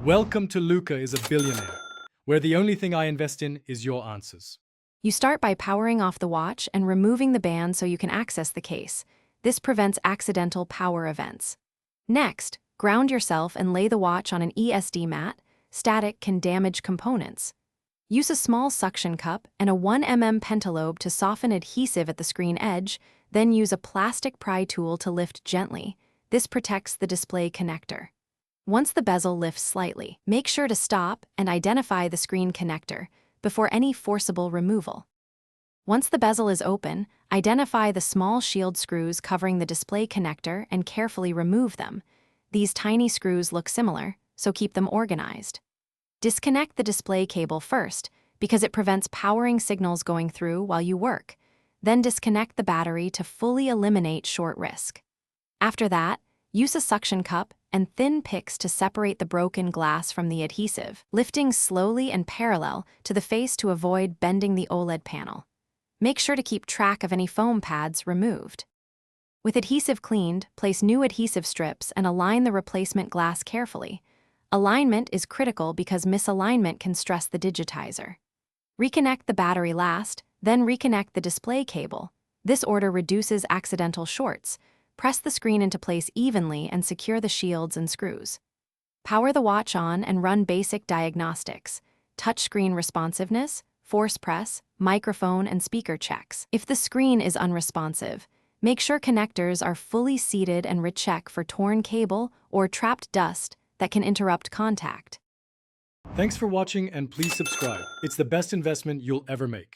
Welcome to Luca is a billionaire, where the only thing I invest in is your answers. You start by powering off the watch and removing the band so you can access the case. This prevents accidental power events. Next, ground yourself and lay the watch on an ESD mat. Static can damage components. Use a small suction cup and a 1 mm pentalobe to soften adhesive at the screen edge, then use a plastic pry tool to lift gently. This protects the display connector. Once the bezel lifts slightly, make sure to stop and identify the screen connector before any forcible removal. Once the bezel is open, identify the small shield screws covering the display connector and carefully remove them. These tiny screws look similar, so keep them organized. Disconnect the display cable first, because it prevents powering signals going through while you work. Then disconnect the battery to fully eliminate short risk. After that, use a suction cup and thin picks to separate the broken glass from the adhesive, lifting slowly and parallel to the face to avoid bending the OLED panel. Make sure to keep track of any foam pads removed. With adhesive cleaned, place new adhesive strips and align the replacement glass carefully. Alignment is critical because misalignment can stress the digitizer. Reconnect the battery last, then reconnect the display cable. This order reduces accidental shorts. Press the screen into place evenly and secure the shields and screws. Power the watch on and run basic diagnostics: touchscreen responsiveness, force press, microphone and speaker checks. If the screen is unresponsive, make sure connectors are fully seated and recheck for torn cable or trapped dust that can interrupt contact. Thanks for watching and please subscribe. It's the best investment you'll ever make.